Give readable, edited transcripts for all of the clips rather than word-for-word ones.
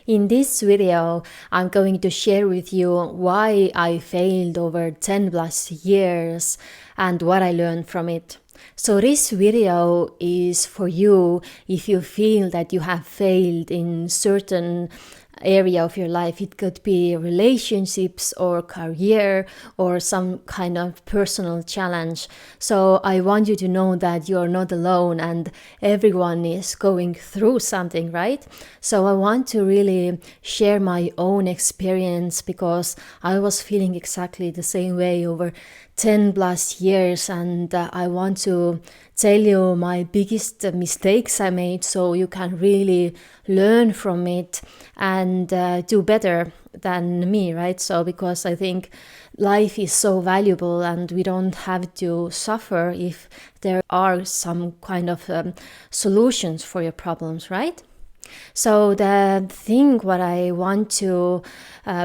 In this video, I'm going to share with you why I failed over 10 plus years and what I learned from it. So this video is for you if you feel that you have failed in certain area of your life. It could be relationships or career or some kind of personal challenge. So I want you to know that you're not alone and everyone is going through something, right? So I want to really share my own experience because I was feeling exactly the same way over 10 plus years, and I want to tell you my biggest mistakes I made so you can really learn from it and do better than me, right? So because I think life is so valuable and we don't have to suffer if there are some kind of solutions for your problems, right? So the thing what I want to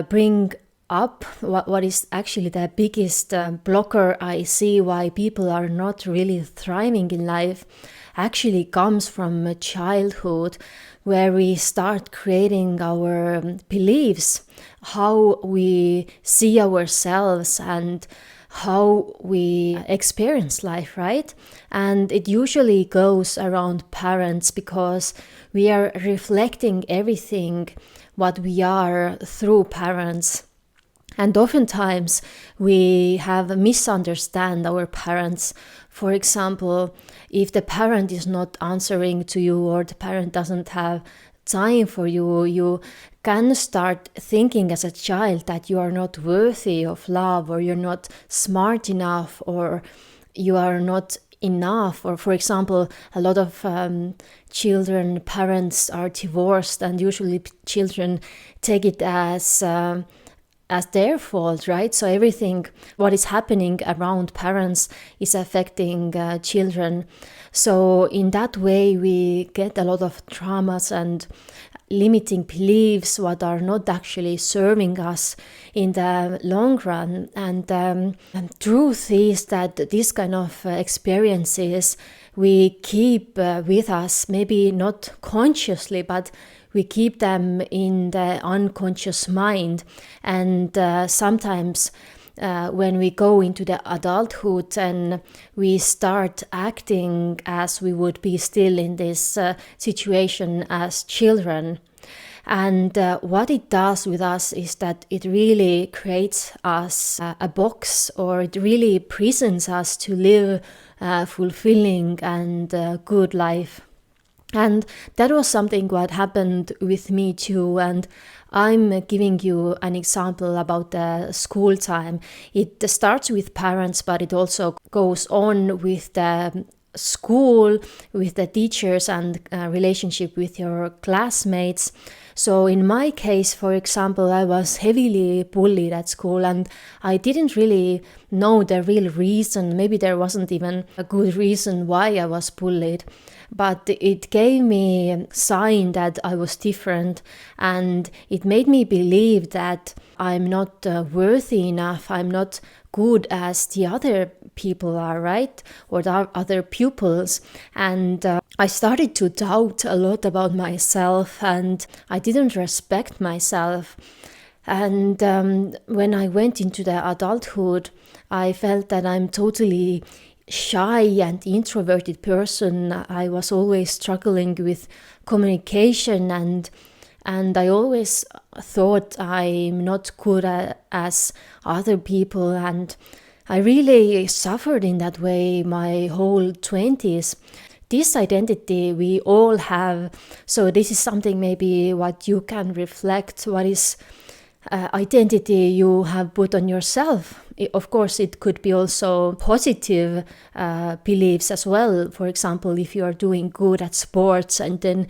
bring up, what is actually the biggest blocker I see why people are not really thriving in life, actually comes from childhood, where we start creating our beliefs, how we see ourselves and how we experience life, right? And it usually goes around parents because we are reflecting everything what we are through parents. And oftentimes we have misunderstand our parents. For example, if the parent is not answering to you or the parent doesn't have time for you, you can start thinking as a child that you are not worthy of love, or you're not smart enough, or you are not enough. Or for example, a lot of children, parents are divorced, and usually children take it as their fault, right? So everything what is happening around parents is affecting children. So in that way we get a lot of traumas and limiting beliefs what are not actually serving us in the long run. And truth is that this kind of experiences we keep with us, maybe not consciously, but we keep them in the unconscious mind. And sometimes when we go into the adulthood and we start acting as we would be still in this situation as children. And what it does with us is that it really creates us a box, or it really prisons us to live a fulfilling and good life. And that was something what happened with me too. And I'm giving you an example about the school time. It starts with parents, but it also goes on with the school, with the teachers, and relationship with your classmates. So in my case, for example, I was heavily bullied at school, and I didn't really know the real reason. Maybe there wasn't even a good reason why I was bullied. But it gave me a sign that I was different, and it made me believe that I'm not worthy enough, I'm not good as the other people are, right? Or the other pupils. And I started to doubt a lot about myself, and I didn't respect myself. And when I went into the adulthood, I felt that I'm totally shy and introverted person. I was always struggling with communication, and I always thought I'm not good as other people, and I really suffered in that way my whole 20s. This identity we all have, so this is something maybe what you can reflect, what is identity you have put on yourself. Of course, it could be also positive beliefs as well. For example, if you are doing good at sports and then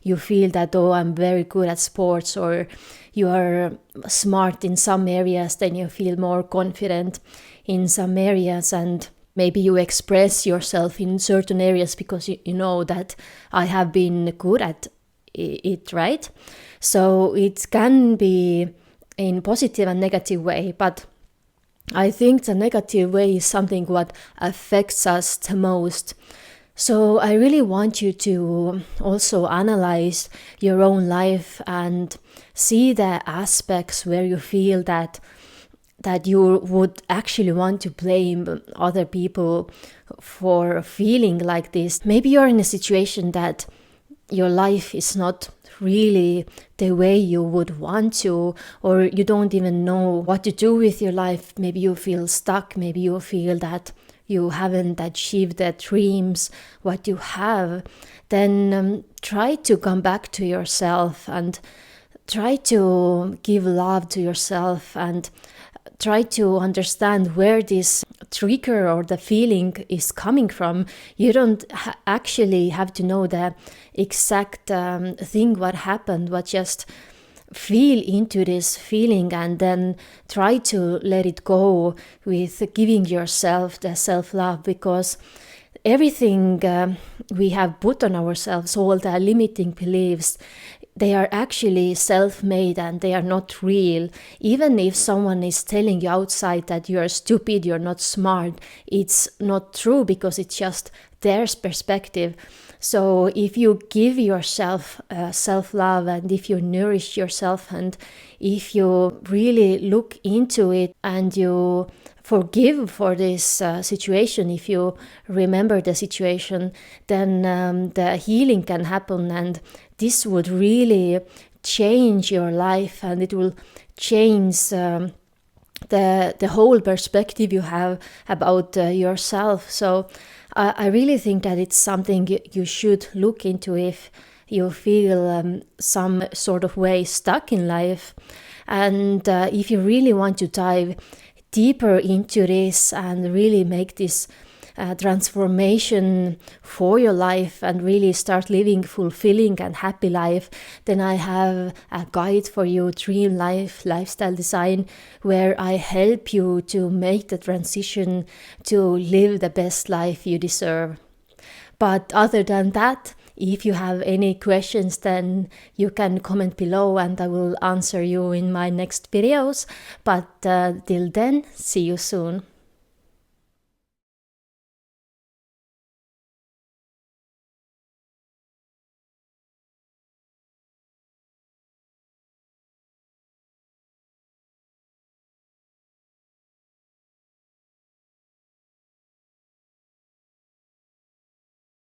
you feel that, oh, I'm very good at sports, or you are smart in some areas, then you feel more confident in some areas, and maybe you express yourself in certain areas because you know that I have been good at it, right? So it can be in positive and negative way, but I think the negative way is something what affects us the most. So I really want you to also analyze your own life and see the aspects where you feel that you would actually want to blame other people for feeling like this. Maybe you're in a situation that your life is not really the way you would want to, or you don't even know what to do with your life. Maybe you feel stuck. Maybe you feel that you haven't achieved the dreams what you have. Then try to come back to yourself and try to give love to yourself and try to understand where this trigger or the feeling is coming from. You don't actually have to know the exact thing what happened, but just feel into this feeling and then try to let it go with giving yourself the self-love, because everything we have put on ourselves, all the limiting beliefs, they are actually self-made and they are not real. Even if someone is telling you outside that you're stupid, you're not smart, it's not true, because it's just their perspective. So if you give yourself self-love, and if you nourish yourself, and if you really look into it and you forgive for this situation, if you remember the situation, then the healing can happen, and this would really change your life, and it will change the whole perspective you have about yourself. So I really think that it's something you should look into if you feel some sort of way stuck in life. And if you really want to dive deeper into this and really make this transformation for your life and really start living fulfilling and happy life, then I have a guide for you, Dream Life Lifestyle Design, where I help you to make the transition to live the best life you deserve. But other than that, if you have any questions, then you can comment below and I will answer you in my next videos. But till then, see you soon.